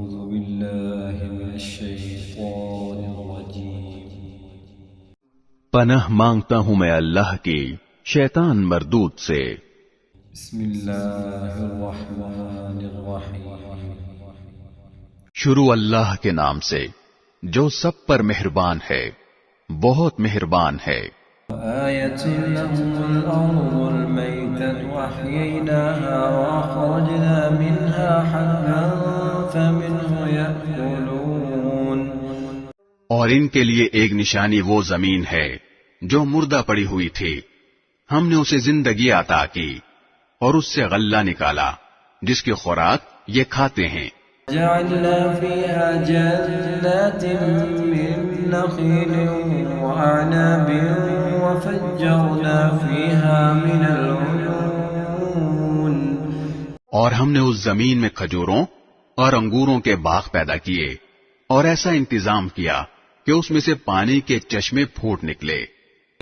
أعوذ بالله من الشيطان الرجيم پناہ مانگتا ہوں میں اللہ کی شیطان مردود سے۔ بسم الله الرحمن الرحيم شروع اللہ کے نام سے جو سب پر مہربان ہے، بہت مہربان ہے۔ وآية لهم الأرض الميتة وأحييناها وأخرجنا منها حبا فمنه يأكلون۔ اور ان کے لیے ایک نشانی وہ زمین ہے جو مردہ پڑی ہوئی تھی، ہم نے اسے زندگی عطا کی اور اس سے غلہ نکالا جس کی خوراک یہ کھاتے ہیں۔ جعلنا فيها جنات من نخيل وأعناب وفجرنا فيها من العيون۔ اور ہم نے اس زمین میں کھجوروں اور انگوروں کے باغ پیدا کیے اور ایسا انتظام کیا کہ اس میں سے پانی کے چشمے پھوٹ نکلے۔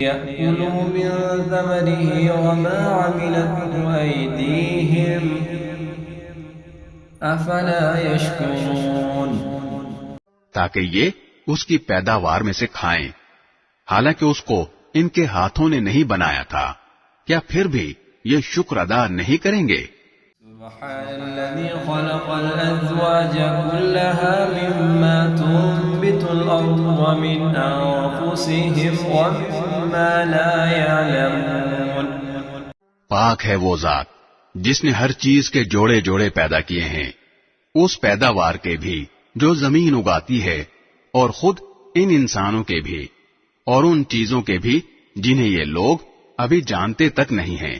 يأكلوا من ثمره وما عملته أيديهم أفلا يشكرون۔ تاکہ یہ اس کی پیداوار میں سے کھائیں، حالانکہ اس کو ان کے ہاتھوں نے نہیں بنایا تھا، کیا پھر بھی یہ شکر ادا نہیں کریں گے؟ سبحان الذي خلق الأزواج كلها مما تنبت الأرض ومن أنفسهم ومما لا يعلمون۔ پاک ہے وہ ذات جس نے ہر چیز کے جوڑے جوڑے پیدا کیے ہیں، اس پیداوار کے بھی جو زمین اگاتی ہے اور خود ان انسانوں کے بھی اور ان چیزوں کے بھی جنہیں یہ لوگ ابھی جانتے تک نہیں ہیں۔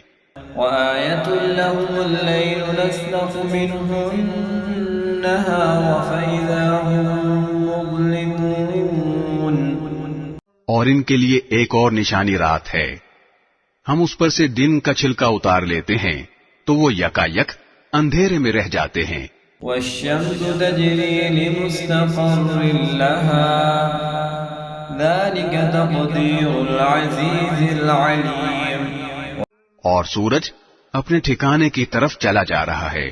وآية لهم الليل نسلخ منه النهار فإذا هم مظلمون۔ اور ان کے لیے ایک اور نشانی رات ہے، ہم اس پر سے دن کا چھلکا اتار لیتے ہیں تو وہ یکا یک اندھیرے میں رہ جاتے ہیں۔ والشمس تجري لمستقر لها ذلك تقدير العزيز العليم۔ اور سورج اپنے ٹھکانے کی طرف چلا جا رہا ہے،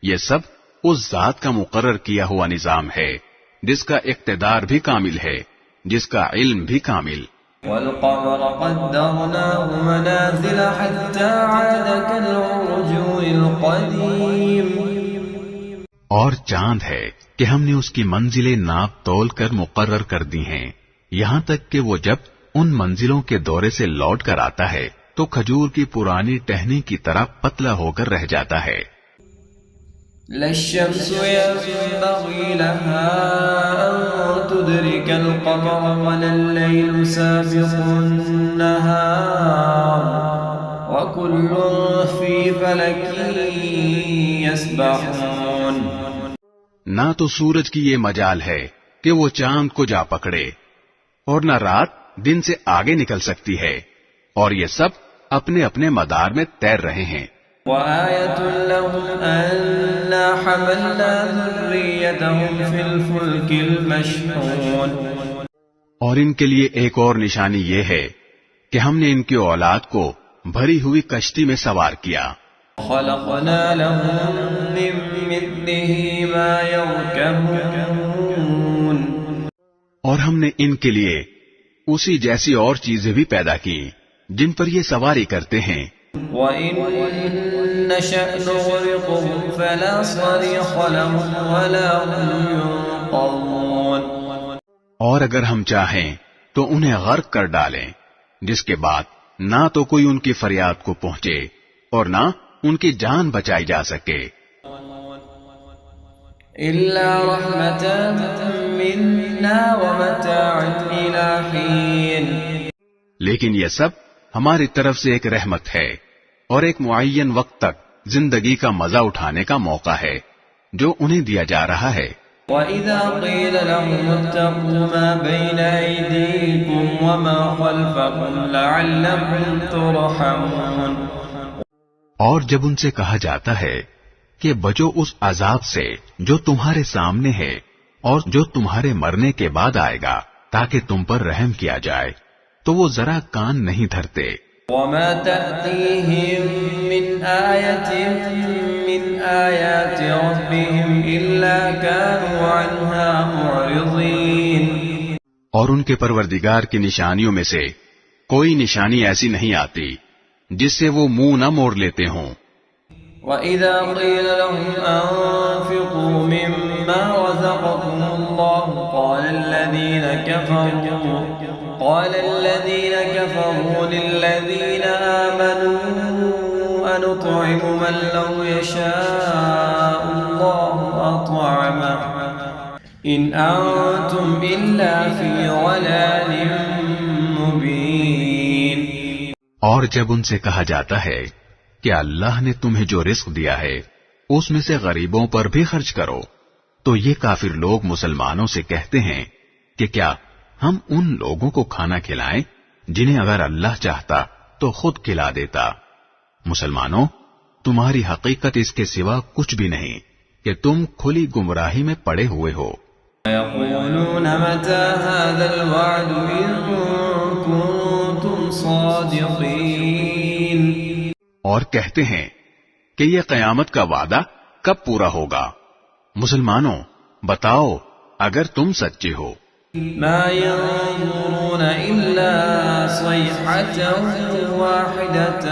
یہ سب اس ذات کا مقرر کیا ہوا نظام ہے جس کا اقتدار بھی کامل ہے، جس کا علم بھی کامل۔ والقمر قدرناه منازل حتى عاد كالعرجون القديم۔ اور چاند ہے کہ ہم نے اس کی منزلیں ناپ تول کر مقرر کر دی ہیں، یہاں تک کہ وہ جب ان منزلوں کے دورے سے لوٹ کر آتا ہے تو کھجور کی پرانی ٹہنی کی طرح پتلا ہو کر رہ جاتا ہے۔ لا الشمس ينبغي لها أن تدرك القمر ولا الليل سابق النهار وكل في فلك يسبحون۔ نہ تو سورج کی یہ مجال ہے کہ وہ چاند کو جا پکڑے اور نہ رات دن سے آگے نکل سکتی ہے، اور یہ سب اپنے اپنے مدار میں تیر رہے ہیں۔ وآية لهم أنا حملنا ذريتهم في الفلك المشحون۔ اور ان کے لیے ایک اور نشانی یہ ہے کہ ہم نے ان کی اولاد کو بھری ہوئی کشتی میں سوار کیا۔ خلقنا لهم من مثله ما يركبون۔ اور ہم نے ان کے لیے اسی جیسی اور چیزیں بھی پیدا کی جن پر یہ سواری کرتے ہیں۔ وَإِن نَّشَأْ نُغْرِقْهُمْ فَلَا صَرِيخَ لَهُمْ وَلَا هُمْ يُنقَذُونَ۔ اور اگر ہم چاہیں تو انہیں غرق کر ڈالیں، جس کے بعد نہ تو کوئی ان کی فریاد کو پہنچے اور نہ ان کی جان بچائی جا سکے۔ إِلَّا رَحْمَةً مِنَّا وَمَتَاعًا إِلَىٰ حِينٍ۔ لیکن یہ سب ہماری طرف سے ایک رحمت ہے اور ایک معین وقت تک زندگی کا مزہ اٹھانے کا موقع ہے جو انہیں دیا جا رہا ہے۔ وَإِذَا قِيلَ لَهُمُ اتَّقُوا مَا بَيْنَ أَيْدِيكُمْ وَمَا خَلْفَكُمْ لَعَلَّكُمْ تُرْحَمُونَ۔ اور جب ان سے کہا جاتا ہے کہ بچو اس عذاب سے جو تمہارے سامنے ہے اور جو تمہارے مرنے کے بعد آئے گا تاکہ تم پر رحم کیا جائے، تو وہ ذرا کان نہیں دھرتے۔ وما تأتيهم من آية من آيات ربهم إلا كانوا عنها معرضين. اور ان کے پروردگار کی نشانیوں میں سے کوئی نشانی ایسی نہیں آتی جس سے وہ منہ نہ موڑ لیتے ہوں. وَإِذَا قِيلَ لَهُمْ أَنفِقُوا مِمَّا رَزَقَكُمُ اللَّهُ قَالَ الَّذِينَ كَفَرُوا لِلَّذِينَ آمَنُوا أَنُطْعِمُ مَن لَّوْ يَشَاءُ اللَّهُ أَطْعَمَهُ إِنْ أَنتُمْ إِلَّا فِي ضَلَالٍ مُّبِينٍ. اور جب ان سے کہا جاتا ہے کہ اللہ نے تمہیں جو رزق دیا ہے اس میں سے غریبوں پر بھی خرچ کرو، تو یہ کافر لوگ مسلمانوں سے کہتے ہیں کہ کیا ہم ان لوگوں کو کھانا کھلائیں جنہیں اگر اللہ چاہتا تو خود کھلا دیتا. مسلمانوں، تمہاری حقیقت اس کے سوا کچھ بھی نہیں کہ تم کھلی گمراہی میں پڑے ہوئے ہو. يقولون متى هذا الوعد إن كنتم صادقين. اور کہتے ہیں کہ یہ قیامت کا وعدہ کب پورا ہوگا. مسلمانوں، بتاؤ اگر تم سچے ہو. ما ينظرون إلا صيحة واحدة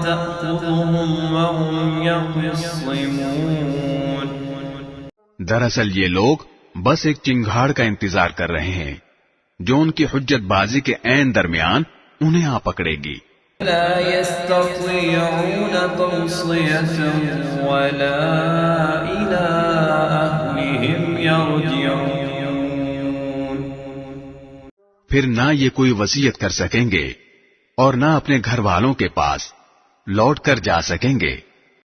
تأخذهم وهم يخصمون. دراصل یہ لوگ بس ایک چنگھاڑ کا انتظار کر رہے ہیں جو ان کی حجت بازی کے عین درمیان انہیں آ پکڑے گی. لا يستطيعون توصية ولا إلى أهلهم يرجعون. پھر نہ یہ کوئی وصیت کر سکیں گے اور نہ اپنے گھر والوں کے پاس لوٹ کر جا سکیں گے.